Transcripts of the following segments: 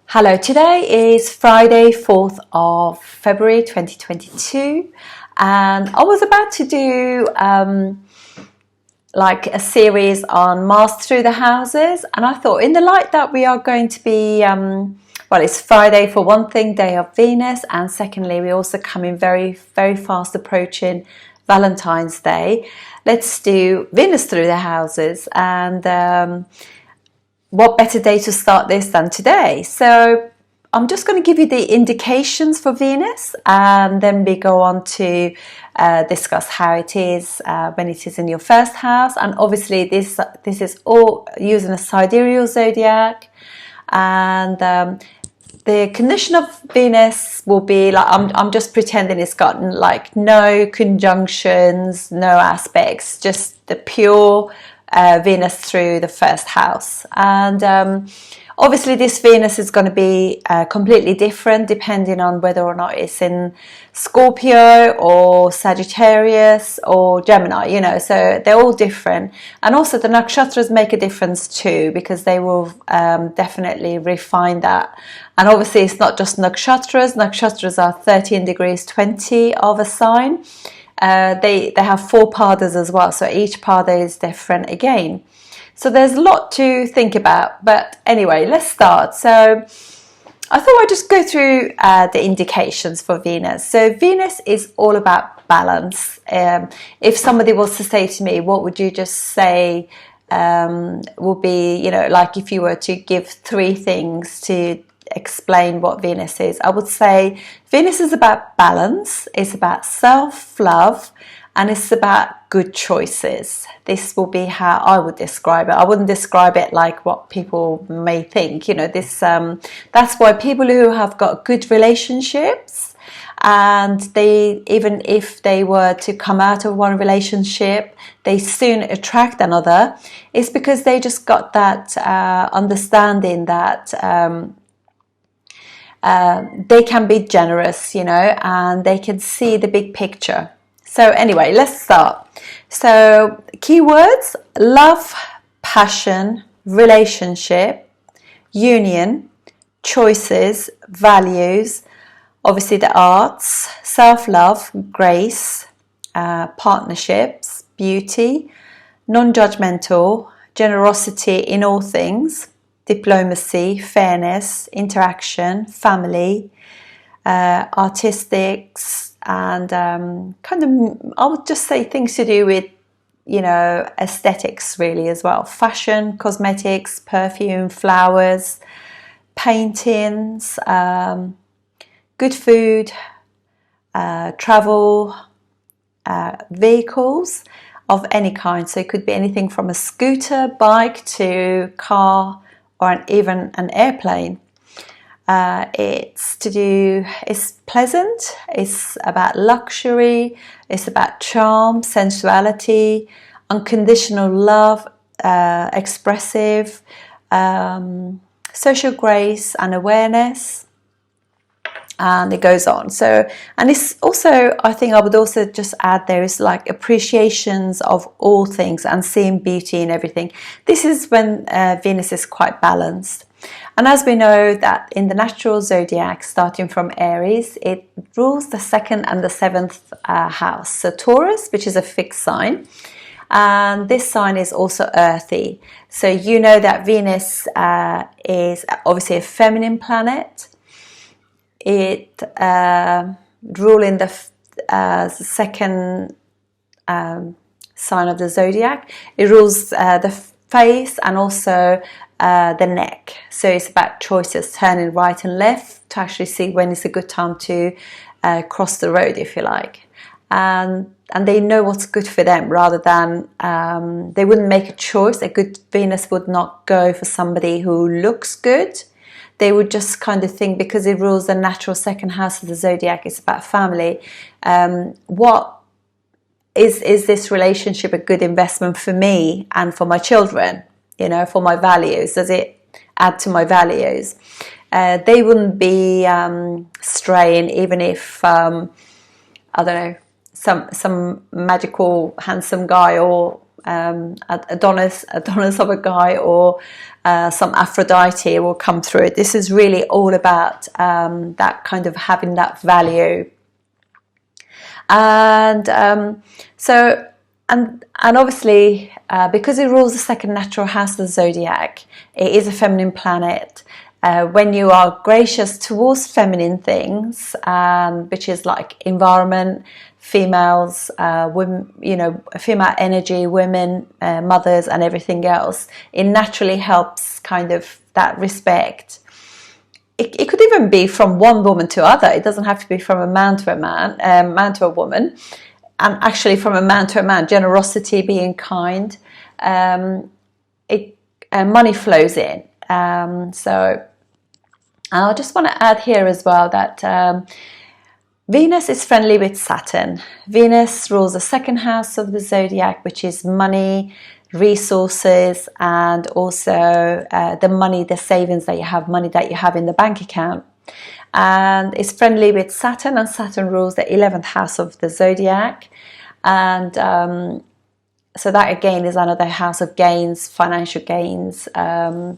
Hello, today is Friday, 4th of February 2022, and I was about to do like a series on Mars through the houses, and I thought in the light that we are going to be, well, it's Friday for one thing, day of Venus, and secondly, we're also coming very fast approaching Valentine's Day. Let's do Venus through the houses, and what better day to start this than today? So I'm just going to give you the indications for Venus, and then we go on to discuss how it is when it is in your first house. And obviously this is all using a sidereal zodiac, and the condition of Venus will be like, I'm just pretending it's got like no conjunctions, no aspects, just the pure Venus through the first house. And obviously this Venus is going to be completely different depending on whether or not it's in Scorpio or Sagittarius or Gemini, you know, so they're all different. And also the nakshatras make a difference too, because they will definitely refine that. And obviously it's not just nakshatras are 13 degrees 20 of a sign. They have 4 padas as well, so each pada is different again. So there's a lot to think about, but anyway, let's start. So I thought I'd just go through the indications for Venus. So Venus is all about balance. If somebody was to say to me, what would you just say would be, you know, like if you were to give 3 things to explain what Venus is, I would say Venus is about balance, it's about self-love, and it's about good choices. This will be how I would describe it. I wouldn't describe it like what people may think, you know, this that's why people who have got good relationships, and they, even if they were to come out of one relationship, they soon attract another, it's because they just got that understanding that they can be generous, you know, and they can see the big picture. So anyway, let's start. So keywords: love, passion, relationship, union, choices, values, obviously the arts, self-love, grace, partnerships, beauty, non-judgmental, generosity in all things, diplomacy, fairness, interaction, family, artistics, and kind of, I would just say things to do with, you know, aesthetics really as well. Fashion, cosmetics, perfume, flowers, paintings, good food, travel, vehicles of any kind. So it could be anything from a scooter, bike to car, or even an airplane. It's pleasant, it's about luxury, it's about charm, sensuality, unconditional love, expressive, social grace and awareness, and it goes on. So, and it's also, I think I would also just add, there is like appreciations of all things and seeing beauty in everything. This is when Venus is quite balanced. And as we know that in the natural zodiac, starting from Aries, it rules the 2nd and the 7th house. So Taurus, which is a fixed sign, and this sign is also earthy. So you know that Venus is obviously a feminine planet. It ruling the 2nd sign of the zodiac. It rules the face and also the neck. So it's about choices, turning right and left to actually see when is a good time to cross the road, if you like. And they know what's good for them, rather than they wouldn't make a choice. A good Venus would not go for somebody who looks good. They would just kind of think, because it rules the natural 2nd house of the zodiac, it's about family. What is this relationship a good investment for me and for my children? You know, for my values, does it add to my values? They wouldn't be straying, even if I don't know, some magical handsome guy or Adonis of a guy, or some Aphrodite will come through. This is really all about that kind of having that value. And and obviously, because it rules the second natural house of the zodiac, it is a feminine planet. When you are gracious towards feminine things, which is like environment, females, women, female energy, women, mothers, and everything else, it naturally helps kind of that respect. It could even be from one woman to other. It doesn't have to be from a man to a man, man to a woman, and actually from a man to a man. Generosity, being kind, money flows in. So I just want to add here as well that Venus is friendly with Saturn. Venus rules the second house of the zodiac, which is money, resources, and also the money, the savings that you have, money that you have in the bank account. And it's friendly with Saturn, and Saturn rules the 11th house of the zodiac. And so that again is another house of gains, financial gains. So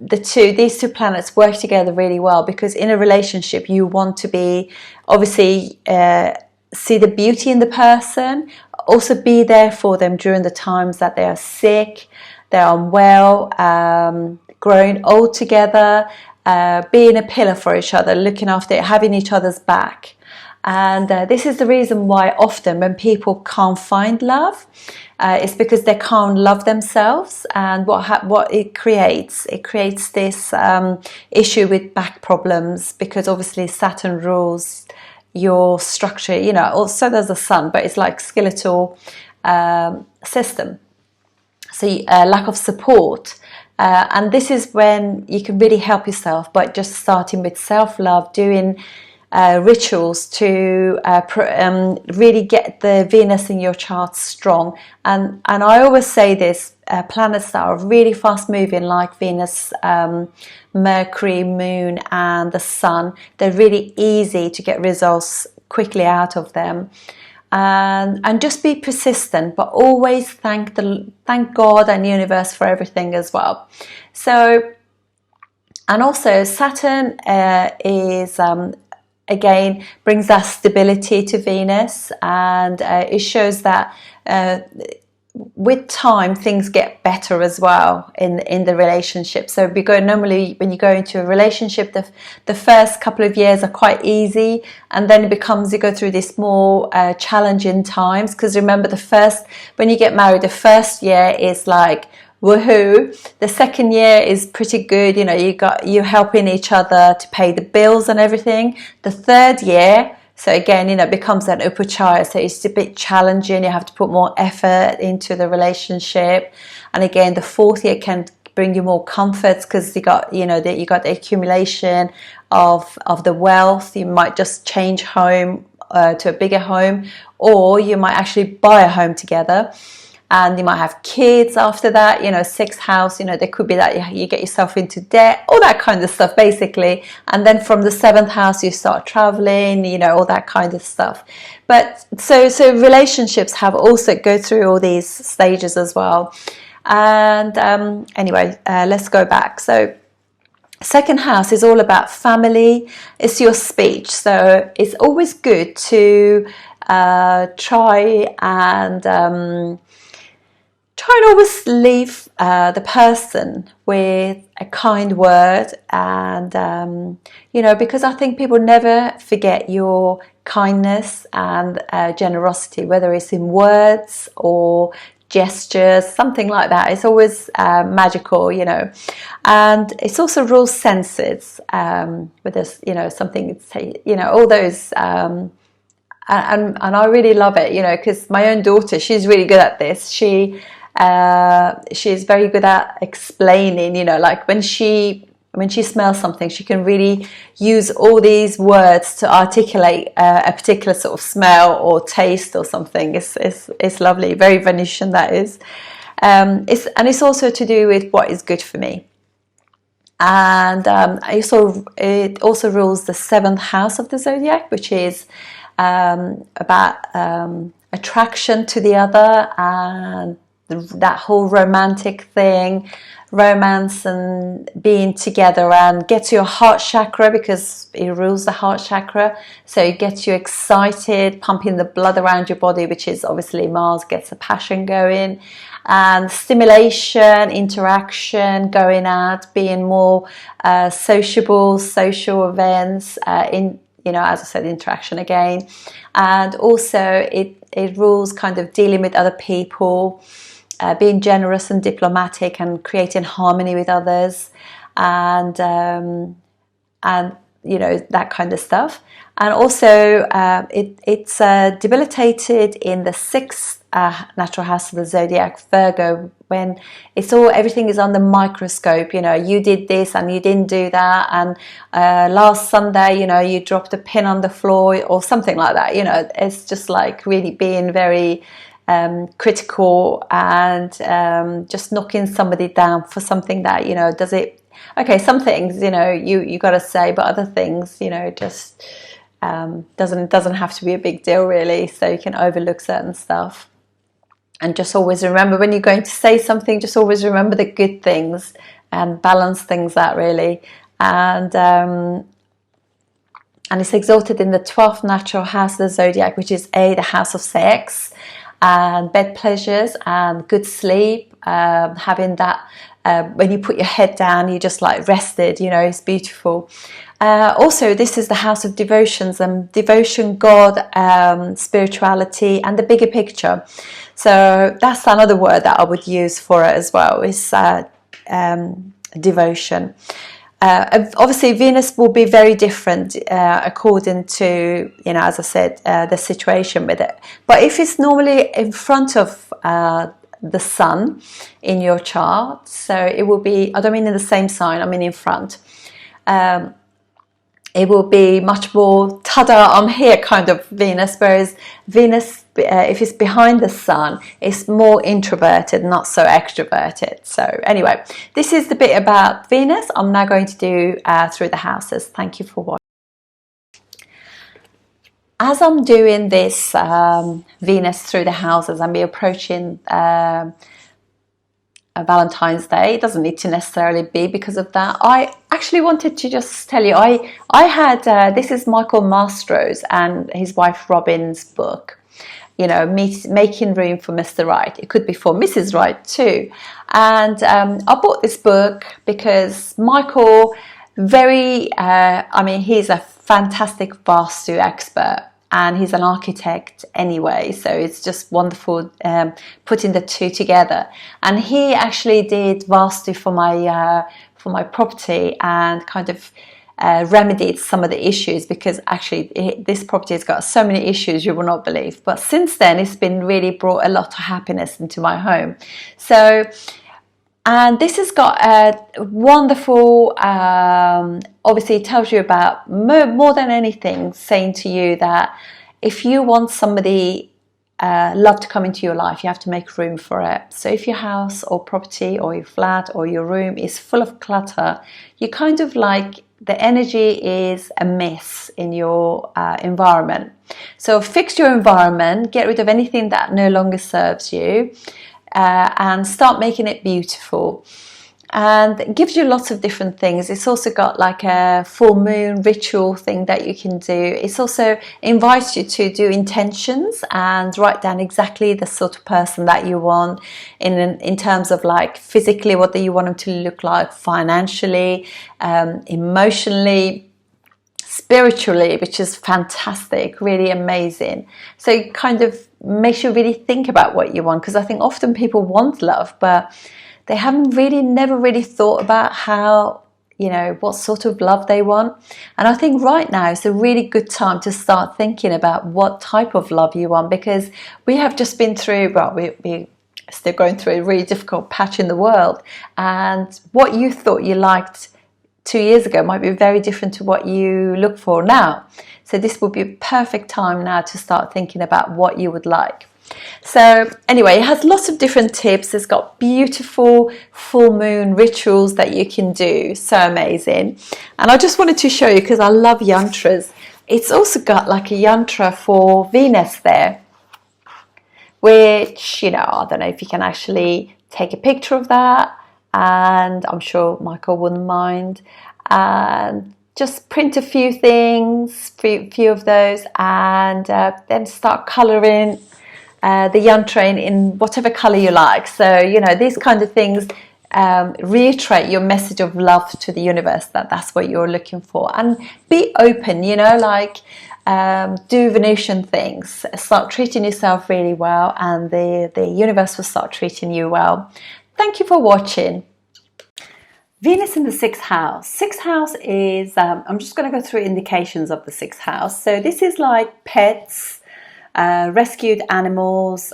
these two planets work together really well, because in a relationship you want to be, obviously, see the beauty in the person, also be there for them during the times that they are sick, they're unwell, growing old together, being a pillar for each other, looking after, having each other's back. And this is the reason why often when people can't find love, it's because they can't love themselves. And what it creates this issue with back problems, because obviously Saturn rules your structure, also there's the sun, but it's like skeletal system. So lack of support. And this is when you can really help yourself by just starting with self-love, doing rituals to really get the Venus in your chart strong. And I always say this, planets that are really fast moving, like Venus, Mercury, Moon, and the Sun, they're really easy to get results quickly out of them. And just be persistent, but always thank God and universe for everything as well. So, and also Saturn is again brings that stability to Venus, and it shows that with time things get better as well in the relationship. So normally when you go into a relationship, the first couple of years are quite easy, and then you go through this more challenging times, because remember, when you get married, the first year is like woohoo. The second year is pretty good, you're helping each other to pay the bills and everything. The third year, so again, it becomes an upachaya, so it's a bit challenging. You have to put more effort into the relationship. And again, the fourth year can bring you more comforts, because you got the accumulation of the wealth. You might just change home to a bigger home, or you might actually buy a home together. And you might have kids after that, sixth house, there could be that you get yourself into debt, all that kind of stuff, basically. And then from the seventh house, you start traveling, all that kind of stuff. But so relationships have also go through all these stages as well. And anyway, let's go back. So second house is all about family. It's your speech. So it's always good to try and always leave the person with a kind word, and because I think people never forget your kindness and generosity, whether it's in words or gestures, something like that. It's always magical, and it's also rules senses, with this, something, all those. And I really love it, because my own daughter, she's really good at this. She's very good at explaining, like when she smells something, she can really use all these words to articulate a particular sort of smell or taste or something. It's lovely, very Venusian, that is. It's also to do with what is good for me. And it also rules the seventh house of the zodiac, which is about attraction to the other, and that whole romantic thing, romance and being together, and gets your heart chakra because it rules the heart chakra, so it gets you excited, pumping the blood around your body, which is obviously Mars gets the passion going, and stimulation, interaction, going out, being more sociable, social events, in, you know, as I said, interaction again. And also it rules kind of dealing with other people, being generous and diplomatic and creating harmony with others, and you know, that kind of stuff. And also it's debilitated in the 6th natural house of the zodiac, Virgo, when it's all, everything is on the microscope. You know, you did this and you didn't do that, and last Sunday, you know, you dropped a pin on the floor or something like that. You know, it's just like really being very critical, and just knocking somebody down for something that, you know, does it, okay, some things, you know, you got to say, but other things, you know, just doesn't have to be a big deal really, so you can overlook certain stuff. And just always remember, when you're going to say something, just always remember the good things and balance things out really. And it's exalted in the 12th natural house of the zodiac, which is the house of sex and bed pleasures and good sleep, having that when you put your head down, you're just like rested, you know, it's beautiful. Also, this is the house of devotions, and devotion, God, spirituality, and the bigger picture. So that's another word that I would use for it as well, is devotion. Obviously, Venus will be very different according to, you know, as I said, the situation with it. But if it's normally in front of the sun in your chart, so it will be, I don't mean in the same sign, I mean in front. It will be much more ta-da, I'm here kind of Venus, whereas Venus, if it's behind the sun, it's more introverted, not so extroverted. So anyway, this is the bit about Venus. I'm now going to do through the houses. Thank you for watching. As I'm doing this Venus through the houses, I'm approaching Valentine's Day. It doesn't need to necessarily be because of that. I actually wanted to just tell you, I had this is Michael Mastro's and his wife Robin's book, you know, Making Room for Mr. Right. It could be for Mrs. Right too. And I bought this book because Michael, I mean, he's a fantastic Vastu expert, and he's an architect anyway, so it's just wonderful putting the two together. And he actually did Vastu for my property, and kind of remedied some of the issues, because actually this property has got so many issues you will not believe. But since then, it's been really brought a lot of happiness into my home. So, and this has got a wonderful, obviously it tells you about, more than anything, saying to you that if you want somebody, love to come into your life, you have to make room for it. So if your house or property or your flat or your room is full of clutter, you kind of like, the energy is a mess in your environment. So fix your environment, get rid of anything that no longer serves you, and start making it beautiful. And it gives you lots of different things. It's also got like a full moon ritual thing that you can do. It's also invites you to do intentions and write down exactly the sort of person that you want in terms of like physically, what do you want them to look like, financially, emotionally, spiritually, which is fantastic, really amazing. So it kind of makes you really think about what you want, because I think often people want love, but they haven't really, never really thought about how, you know, what sort of love they want. And I think right now is a really good time to start thinking about what type of love you want, because we have just been through, well, we're still going through a really difficult patch in the world, and what you thought you liked 2 years ago might be very different to what you look for now. So this would be a perfect time now to start thinking about what you would like. So anyway, it has lots of different tips. It's got beautiful full moon rituals that you can do. So amazing. And I just wanted to show you, because I love yantras. It's also got like a yantra for Venus there. which, you know, I don't know if you can actually take a picture of that, and I'm sure Michael wouldn't mind, and just print a few things, few of those, and then start colouring the yantra in whatever colour you like. So, you know, these kind of things reiterate your message of love to the universe, that's what you're looking for. And be open, you know, like do Venusian things, start treating yourself really well, and the universe will start treating you well. Thank you for watching. Venus in the sixth house. Sixth house is, I'm just going to go through indications of the sixth house. So this is like pets, rescued animals,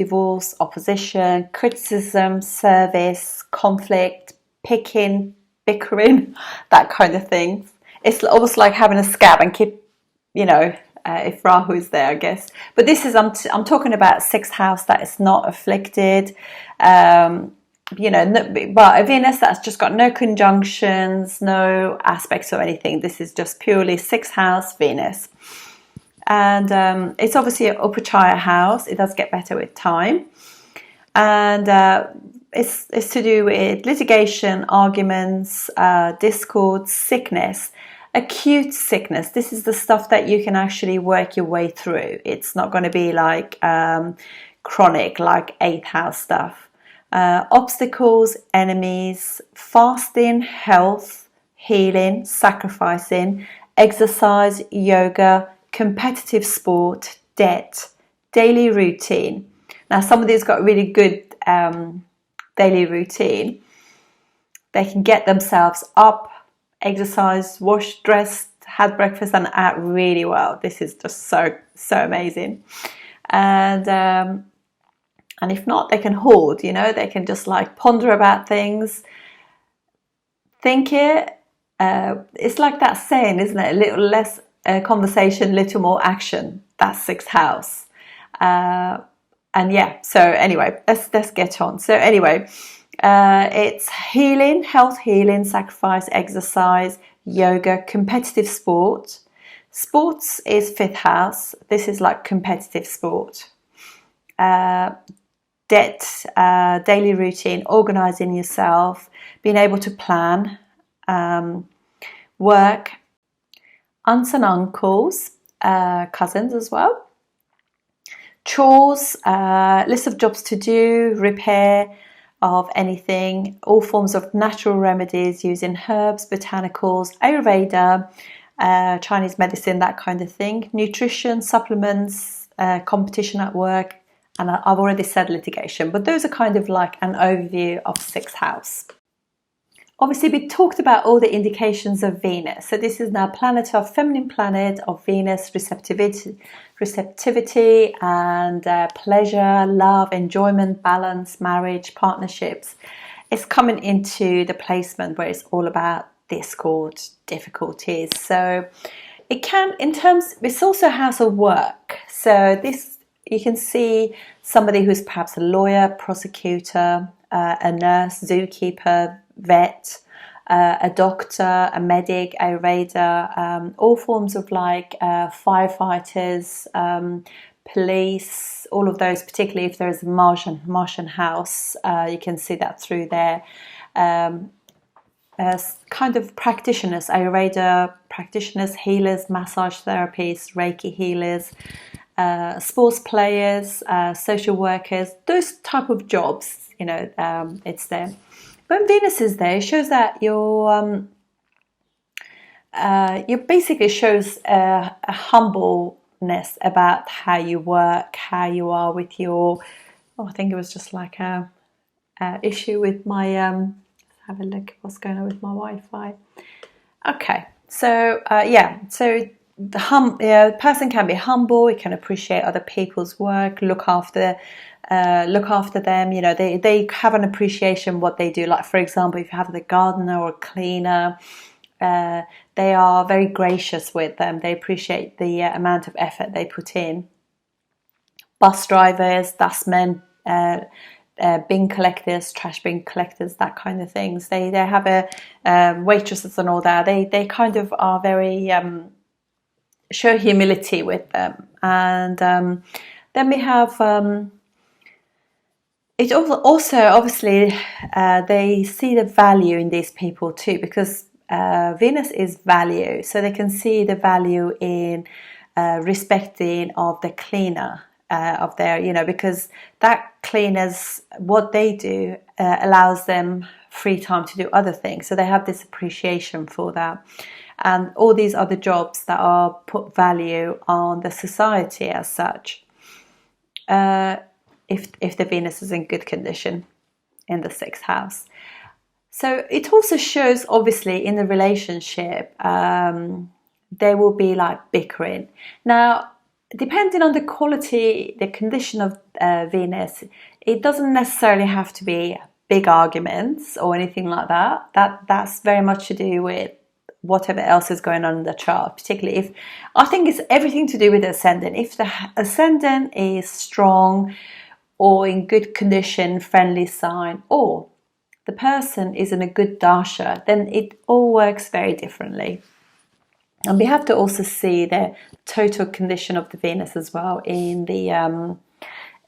divorce, opposition, criticism, service, conflict, picking, bickering, that kind of thing. It's almost like having a scab and keep, you know, if Rahu is there, I guess. But this is, I'm talking about sixth house that is not afflicted. You know, but a Venus that's just got no conjunctions, no aspects or anything. This is just purely sixth house Venus. And it's obviously an Upachaya house. It does get better with time. And it's to do with litigation, arguments, discord, sickness, acute sickness. This is the stuff that you can actually work your way through. It's not going to be like chronic, like eighth house stuff. Obstacles, enemies, fasting, health, healing, sacrificing, exercise, yoga, competitive sport, debt, daily routine. Now, some of these got really good daily routine. They can get themselves up, exercise, wash, dress, had breakfast, and out really well. This is just so amazing. And if not, they can hoard, you know, they can just like ponder about things, think it. It's like that saying, isn't it? A little less conversation, little more action. That's sixth house. And yeah, so anyway, let's get on. So anyway, it's healing, health, healing, sacrifice, exercise, yoga, competitive sport. Sports is fifth house. This is like competitive sport. Debt, daily routine, organising yourself, being able to plan, work, aunts and uncles, cousins as well, chores, list of jobs to do, repair of anything, all forms of natural remedies using herbs, botanicals, Ayurveda, Chinese medicine, that kind of thing, nutrition, supplements, competition at work. And I've already said litigation, but those are kind of like an overview of sixth house. Obviously, we talked about all the indications of Venus. So this is now planet of feminine planet of Venus, receptivity and pleasure, love, enjoyment, balance, marriage, partnerships. It's coming into the placement where it's all about discord, difficulties. So it can, in terms, it's also a house of work. So this, you can see somebody who's perhaps a lawyer, prosecutor, a nurse, zookeeper, vet, a doctor, a medic, Ayurveda, all forms of like firefighters, police, all of those, particularly if there's a Martian house, you can see that through there. Kind of practitioners, Ayurveda practitioners, healers, massage therapists, Reiki healers, sports players, social workers, those type of jobs, you know, it's there. When Venus is there, it shows that you basically shows a humbleness about how you work, how you are with your, I think it was just like a issue with my, let's have a look what's going on with my Wi-Fi. Okay, so yeah, so the person can be humble, he can appreciate other people's work, look after them, you know, they have an appreciation what they do. Like, for example, if you have the gardener or cleaner, they are very gracious with them, they appreciate the amount of effort they put in. Bus drivers, dustmen, bin collectors, trash bin collectors, that kind of things, they have waitresses and all that, they kind of are very show humility with them. And then we have it also obviously they see the value in these people too, because Venus is value, so they can see the value in respecting of the cleaner of their, because that cleaners, what they do allows them free time to do other things, so they have this appreciation for that. And all these other jobs that are put value on the society as such, if the Venus is in good condition in the 6th house. So it also shows, obviously, in the relationship, there will be like bickering. Now, depending on the quality, the condition of Venus, it doesn't necessarily have to be big arguments or anything like that. That's very much to do with whatever else is going on in the chart, particularly if, I think it's everything to do with the ascendant. If the ascendant is strong or in good condition, friendly sign, or the person is in a good dasha, then it all works very differently. And we have to also see the total condition of the Venus as well in the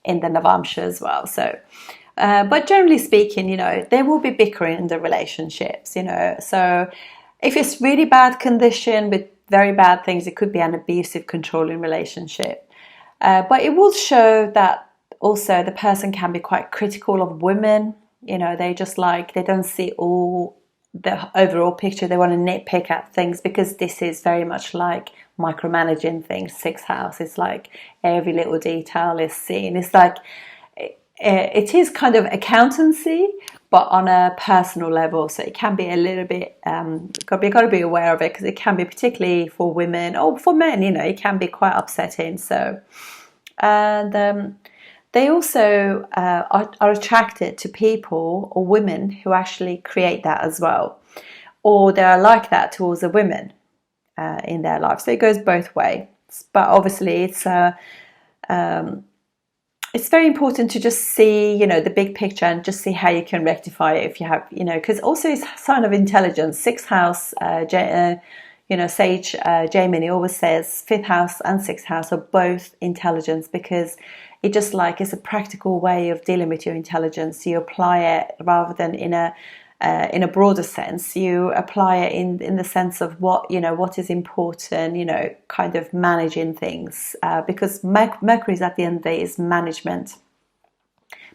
Navamsha as well. So, but generally speaking, there will be bickering in the relationships. So if it's really bad condition with very bad things, it could be an abusive, controlling relationship. But it will show that also the person can be quite critical of women. They just they don't see all the overall picture. They want to nitpick at things, because this is very much like micromanaging things. 6th house is like every little detail is seen. It's like it is kind of accountancy, but on a personal level. So it can be a little bit got to be aware of it, because it can be, particularly for women or for men, it can be quite upsetting. So, and they also are attracted to people or women who actually create that as well, or they are like that towards the women in their life. So it goes both ways. But obviously, it's very important to just see, the big picture, and just see how you can rectify it if you have, because also it's a sign of intelligence. 6th house, Sage Jaimini always says 5th house and 6th house are both intelligence, because it just it's a practical way of dealing with your intelligence. You apply it rather than in a broader sense. You apply it in the sense of what is important. Kind of managing things, because Mercury is, at the end of the day, is management.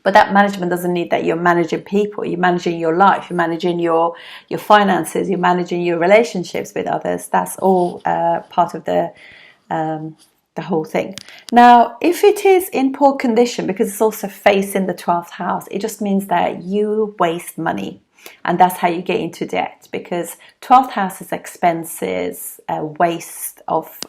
But that management doesn't need that you're managing people. You're managing your life. You're managing your finances. You're managing your relationships with others. That's all part of the whole thing. Now, if it is in poor condition, because it's also facing the 12th house, it just means that you waste money. And that's how you get into debt, because 12th house is expenses, waste of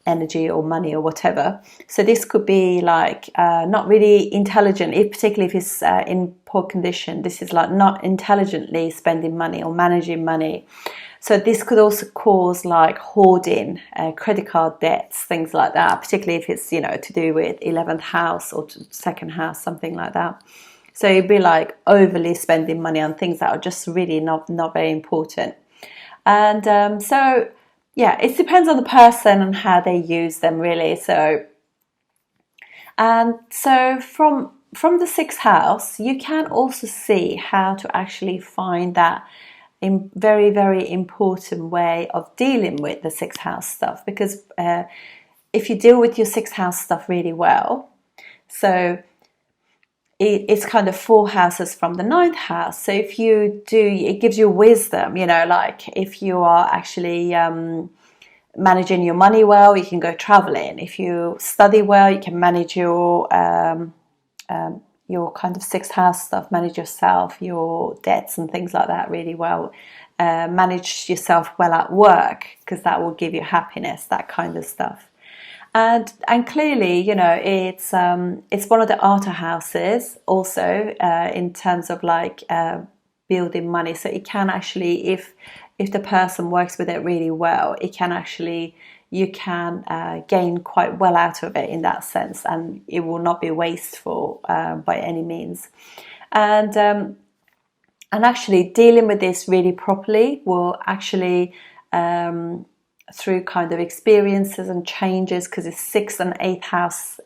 energy or money or whatever. So this could be not really intelligent, particularly if it's in poor condition. This is not intelligently spending money or managing money. So this could also cause hoarding, credit card debts, things like that, particularly if it's, to do with 11th house or 2nd house, something like that. So you'd be overly spending money on things that are just really not very important. And so, yeah, it depends on the person and how they use them, really. So, and so from the 6th house, you can also see how to actually find that very, very important way of dealing with the 6th house stuff, because if you deal with your 6th house stuff really well, so it's kind of 4 houses from the 9th house. So if you do, it gives you wisdom, if you are actually managing your money well, you can go traveling. If you study well, you can manage your kind of 6th house stuff, manage yourself, your debts and things like that really well. Manage yourself well at work, because that will give you happiness, that kind of stuff. And clearly, it's one of the outer houses also in terms of building money. So it can actually, if the person works with it really well, it can actually, you can gain quite well out of it in that sense, and it will not be wasteful by any means. And actually dealing with this really properly will actually through kind of experiences and changes, because it's 6th and 8th house,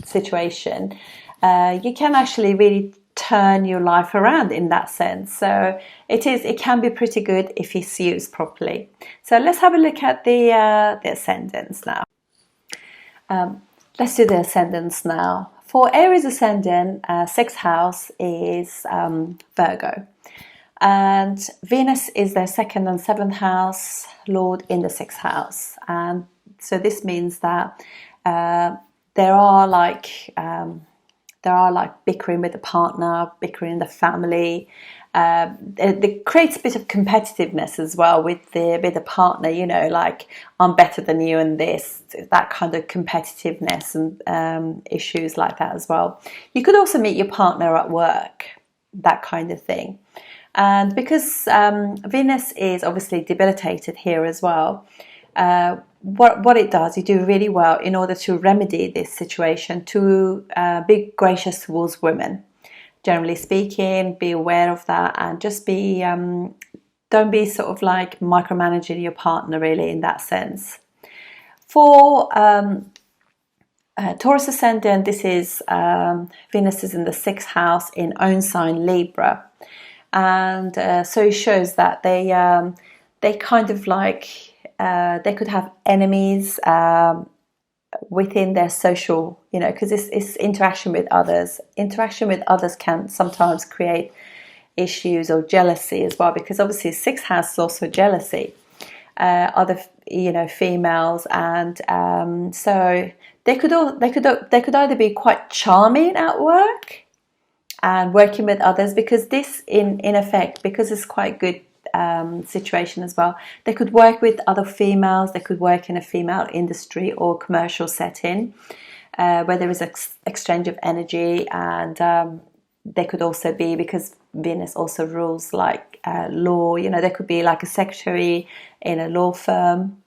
situation, you can actually really turn your life around in that sense. So it can be pretty good if it's used properly. So let's have a look at the ascendants now. Let's do the ascendants now. For Aries ascendant, sixth house is Virgo, and Venus is their second and seventh house lord in the sixth house, and so this means that there are like bickering with the partner, bickering in the family. It creates a bit of competitiveness as well with the partner, you know, like I'm better than you in this, that kind of competitiveness and issues like that as well. You could also meet your partner at work, that kind of thing. And because Venus is obviously debilitated here as well, what it does, you do really well in order to remedy this situation, to be gracious towards women. Generally speaking, be aware of that, and just be don't be sort of like micromanaging your partner really in that sense. For Taurus ascendant, this is Venus is in the sixth house in own sign Libra, and so it shows that they kind of like they could have enemies within their social, you know, because it's interaction with others. Interaction with others can sometimes create issues or jealousy as well, because obviously sixth house is also jealousy, other, you know, females, and so they could either be quite charming at work and working with others, because this in effect, because it's quite good situation as well, they could work with other females, they could work in a female industry or commercial setting where there is exchange of energy, and they could also be, because Venus also rules like law, you know, there could be like a secretary in a law firm,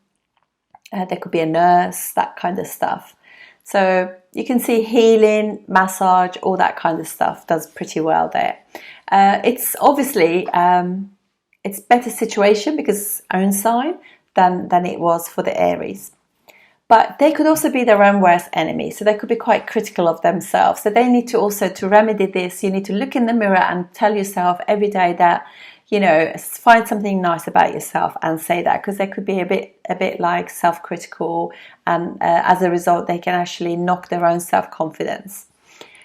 there could be a nurse, that kind of stuff. So you can see healing, massage, all that kind of stuff does pretty well there. It's obviously it's better situation because own sign than it was for the Aries. But they could also be their own worst enemy, so they could be quite critical of themselves. So they need to also, to remedy this, you need to look in the mirror and tell yourself every day that, you know, find something nice about yourself and say that, because they could be a bit like self-critical, and as a result they can actually knock their own self-confidence.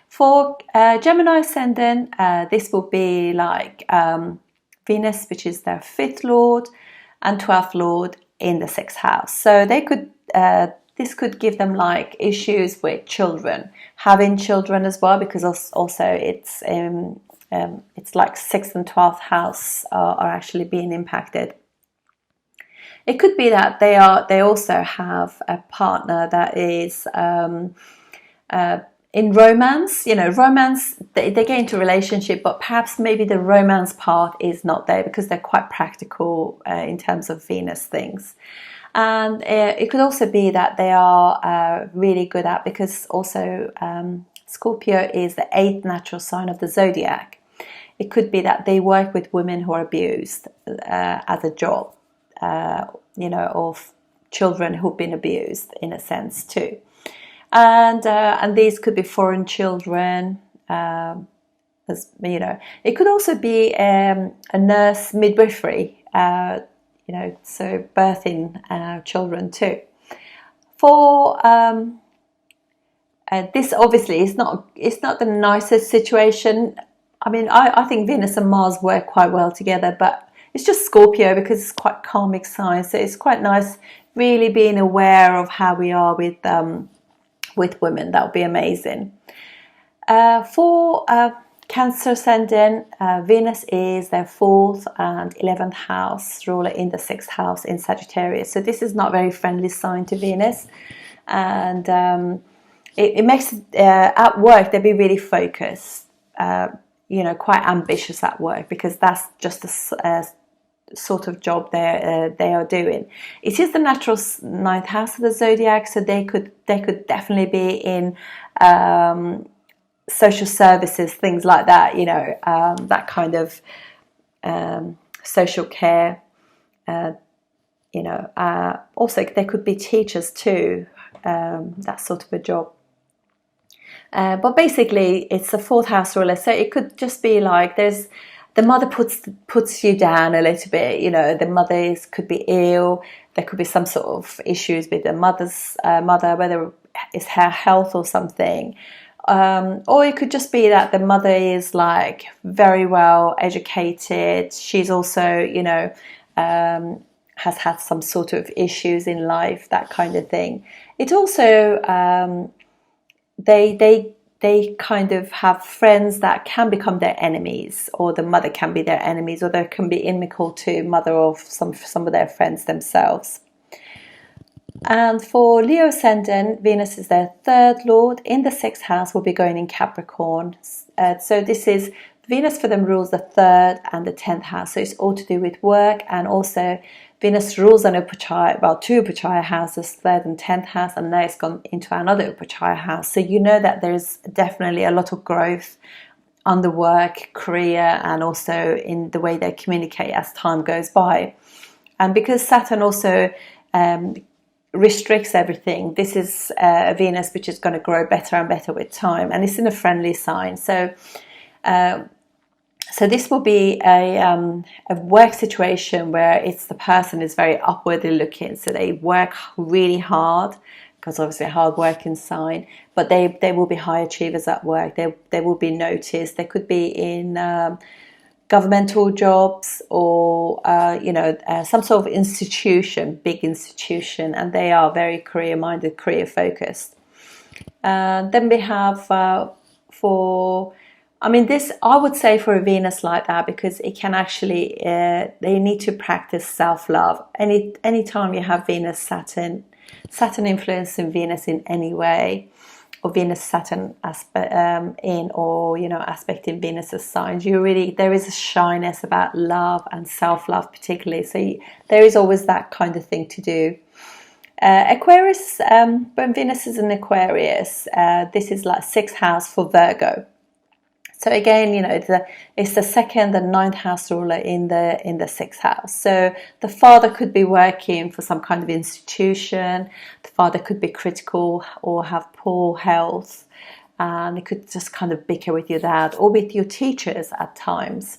For Gemini ascendant, this will be like Venus, which is their fifth lord, and 12th lord in the sixth house. So they could this could give them like issues with children, having children as well, because also it's like 6th and 12th house are actually being impacted. It could be that they also have a partner that is in romance, you know, romance, they get into a relationship, but perhaps maybe the romance part is not there because they're quite practical in terms of Venus things. And it could also be that they are really good at, because also Scorpio is the 8th natural sign of the zodiac. It could be that they work with women who are abused as a job, you know, or children who've been abused in a sense too. And these could be foreign children, as you know. It could also be a nurse midwifery, you know, so birthing children too. For this, obviously, it's not the nicest situation. I mean, I think Venus and Mars work quite well together, but it's just Scorpio because it's quite karmic sign, so it's quite nice really being aware of how we are with women. That would be amazing. For Cancer ascendant, Venus is their 4th and 11th house ruler in the 6th house in Sagittarius. So this is not a very friendly sign to Venus, and it makes at work they'll be really focused, you know, quite ambitious at work, because that's just a sort of job they are doing. It is the natural 9th house of the zodiac, so they could definitely be in social services, things like that, you know, that kind of social care, you know. Also they could be teachers too, that sort of a job. But basically, it's a fourth house ruler, so it could just be like the mother puts you down a little bit. You know, the mother could be ill. There could be some sort of issues with the mother's mother, whether it's her health or something. Or it could just be that the mother is like very well educated. She's also, you know, has had some sort of issues in life, that kind of thing. It also they kind of have friends that can become their enemies, or the mother can be their enemies, or they can be inimical to mother or some of their friends themselves. And for Leo ascendant, Venus is their third lord. In the sixth house, will be going in Capricorn. So this is Venus for them rules the third and the 10th house. So it's all to do with work, and also Venus rules an Upachaya, well, two Upachaya houses, third and 10th house, and now it's gone into another Upachaya house. So you know that there's definitely a lot of growth on the work, career, and also in the way they communicate as time goes by. And because Saturn also restricts everything, this is Venus which is going to grow better and better with time, and it's in a friendly sign. So this will be a work situation where it's the person is very upwardly looking, so they work really hard, because obviously a hard working sign, but they will be high achievers at work. They will be noticed. They could be in governmental jobs, or you know, some sort of institution, big institution, and they are very career minded, career focused. Then we have this, I would say, for a Venus like that, because it can actually, they need to practice self-love. Any time you have Venus, Saturn influencing Venus in any way, or Venus, Saturn aspecting Venus's signs, there is a shyness about love and self-love particularly. So there is always that kind of thing to do. Aquarius, when Venus is in Aquarius, this is like sixth house for Virgo. So again, you know, it's the second and ninth house ruler in the sixth house. So the father could be working for some kind of institution. The father could be critical or have poor health, and it could just kind of bicker with your dad or with your teachers at times.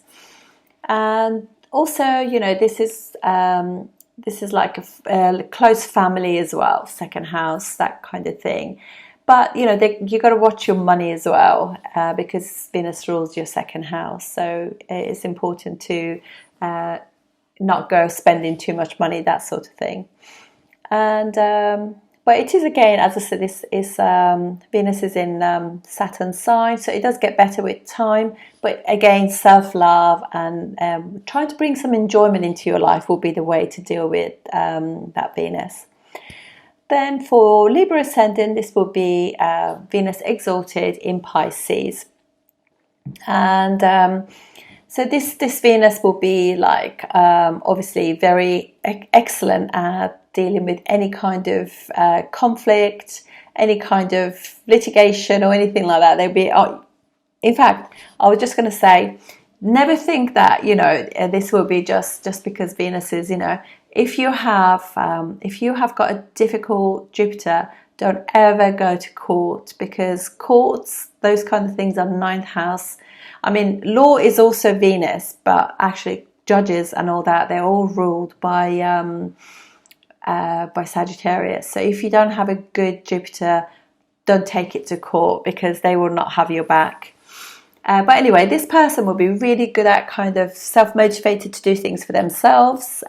And also, you know, this is like a close family as well, second house, that kind of thing. But, you know, you got to watch your money as well, because Venus rules your second house. So it's important to not go spending too much money, that sort of thing. And but it is, again, as I said, this is Venus is in Saturn's sign, so it does get better with time. But again, self-love and trying to bring some enjoyment into your life will be the way to deal with that Venus. Then for Libra ascendant, this will be Venus exalted in Pisces. And so this Venus will be like obviously very excellent at dealing with any kind of conflict, any kind of litigation or anything like that. They'll be, in fact, I was just going to say, never think that, you know, this will be just because Venus is, you know, if you have got a difficult Jupiter, don't ever go to court, because courts, those kind of things, are ninth house. I mean, law is also Venus, but actually judges and all that, they're all ruled by Sagittarius. So if you don't have a good Jupiter, don't take it to court, because they will not have your back. But anyway, this person will be really good at kind of self-motivated to do things for themselves.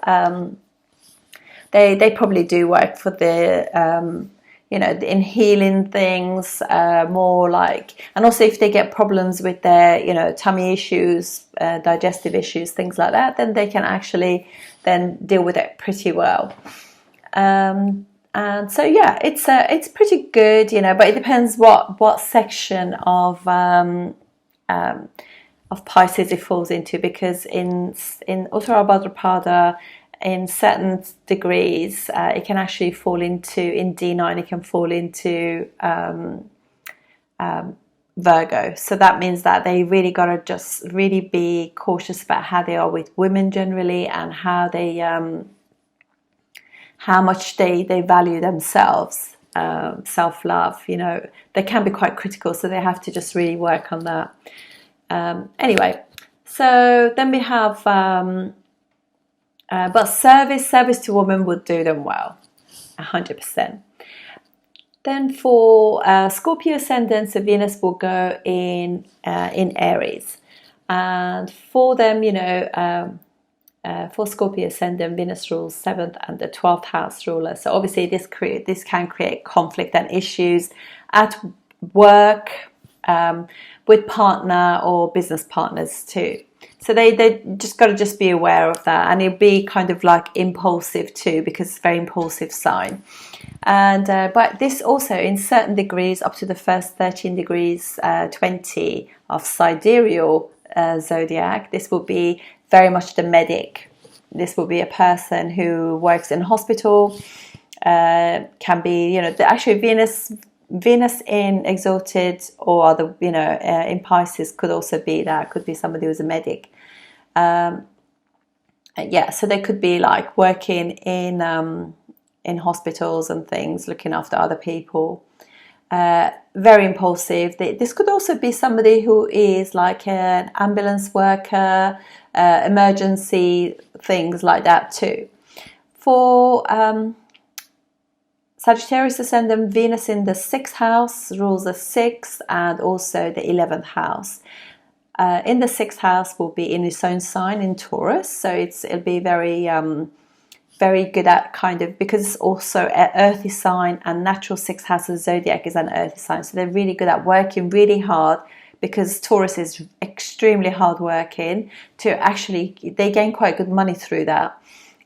They probably do work for the, you know, in healing things, more like, and also if they get problems with their, you know, tummy issues, digestive issues, things like that, then they can actually then deal with it pretty well. And so, yeah, it's pretty good, you know, but it depends what section of Pisces it falls into, because in Uttara Bhadrapada, in certain degrees, it can actually fall into, in D9, it can fall into Virgo. So that means that they really got to just really be cautious about how they are with women generally, and how they how much they value themselves. self-love. You know, they can be quite critical, so they have to just really work on that. Anyway, so then we have, but service to women would do them well, 100%. Then for Scorpio ascendant, so Venus will go in Aries, and for them, you know, for Scorpio ascendant, Venus rules 7th and the 12th house ruler. So obviously this can create conflict and issues at work, with partner or business partners too. So they just got to just be aware of that, and it'll be kind of like impulsive too, because it's a very impulsive sign. And but this also, in certain degrees, up to the first 13 degrees 20 of sidereal zodiac, this will be very much the medic. This will be a person who works in hospital. Can be, you know, actually Venus in exalted or other, you know, in Pisces could also be that. Could be somebody who's a medic. Yeah, so they could be like working in hospitals and things, looking after other people. Very impulsive. This could also be somebody who is like an ambulance worker, emergency things like that too. For Sagittarius ascendant, Venus in the 6th house rules the 6th and also the 11th house. In the 6th house will be in its own sign in Taurus, so it'll be very very good at kind of, because it's also an earthy sign, and natural 6th house of zodiac is an earthy sign, so they're really good at working really hard, because Taurus is extremely hard working. To actually, they gain quite good money through that,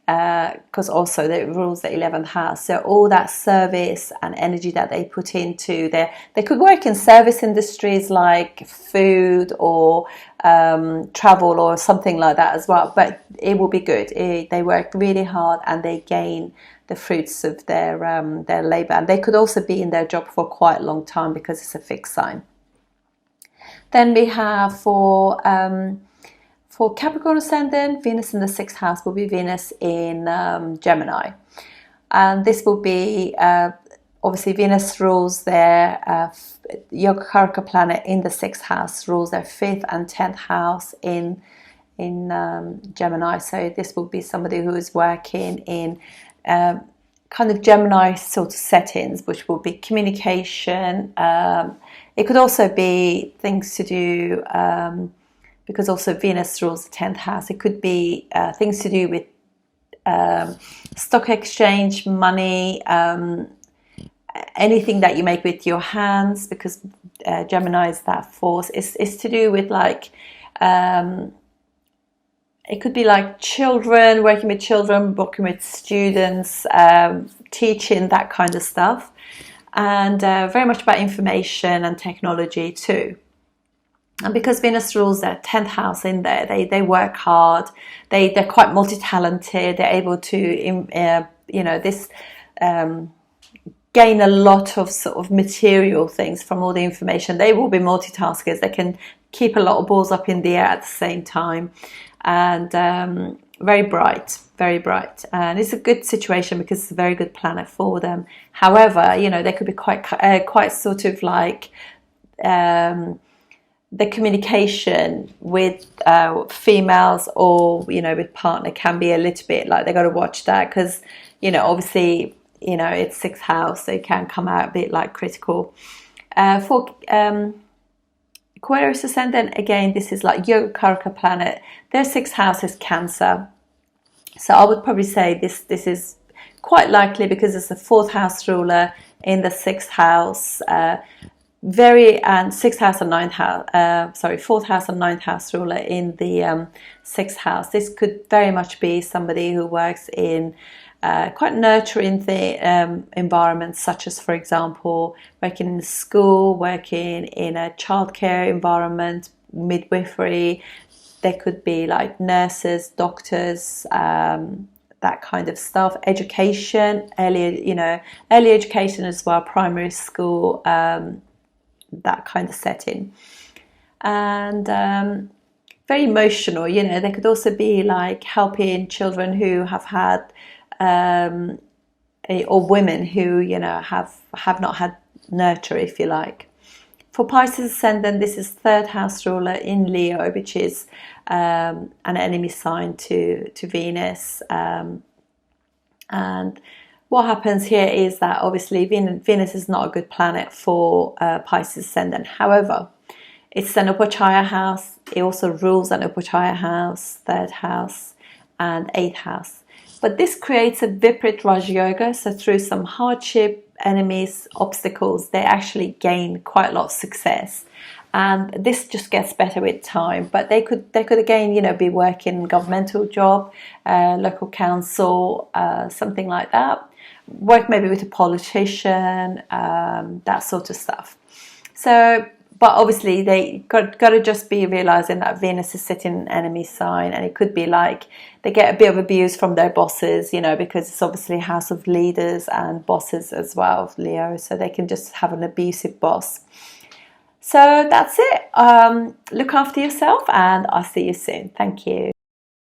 because also it rules the 11th house. So all that service and energy that they put into they could work in service industries like food or travel or something like that as well, but it will be good. They work really hard and they gain the fruits of their labor, and they could also be in their job for quite a long time because it's a fixed sign. Then we have for Capricorn ascendant, Venus in the 6th house will be Venus in Gemini, and this will be obviously Venus rules their Yogacaraka planet in the 6th house, rules their 5th and 10th house in Gemini. So this will be somebody who is working in kind of Gemini sort of settings, which will be communication. It could also be things to do, because also Venus rules the 10th house. It could be things to do with stock exchange, money, anything that you make with your hands, because Gemini is that force. It's to do with like, it could be like children, working with children, working with students, teaching, that kind of stuff. And very much about information and technology too. And because Venus rules their 10th house in there, they work hard. They're quite multi-talented. They're able to, gain a lot of sort of material things from all the information. They will be multitaskers. They can keep a lot of balls up in the air at the same time. And very bright, very bright. And it's a good situation because it's a very good planet for them. However, they could be quite sort of like, the communication with females or with partner can be a little bit like, they got to watch that, because obviously it's 6th house, so it can come out a bit like critical. For Aquarius ascendant, again, this is like Yogacaraka planet. Their 6th house is Cancer, so I would probably say this is quite likely because it's the 4th house ruler in the 6th house. And 6th house and 9th house, 4th house and 9th house ruler in the 6th house. This could very much be somebody who works in quite nurturing environments, such as, for example, working in a school, working in a childcare environment, midwifery. They could be like nurses, doctors, that kind of stuff. Education, early education as well, primary school. That kind of setting. And very emotional, they could also be like helping children who have had or women who, you know, have not had nurture, if you like. For Pisces ascendant, this is third house ruler in Leo, which is an enemy sign to Venus. And what happens here is that obviously Venus is not a good planet for Pisces ascendant. However, it's an Upachaya house. It also rules an Upachaya house, third house, and eighth house. But this creates a Viparit Raj Yoga. So through some hardship, enemies, obstacles, they actually gain quite a lot of success. And this just gets better with time. But they could again, you know, be working governmental job, local council, something like that. Work maybe with a politician, that sort of stuff. So, but obviously they got to just be realizing that Venus is sitting in enemy sign, and it could be like they get a bit of abuse from their bosses, you know, because it's obviously a house of leaders and bosses as well, Leo. So they can just have an abusive boss. So that's it. Look after yourself, and I'll see you soon. Thank you.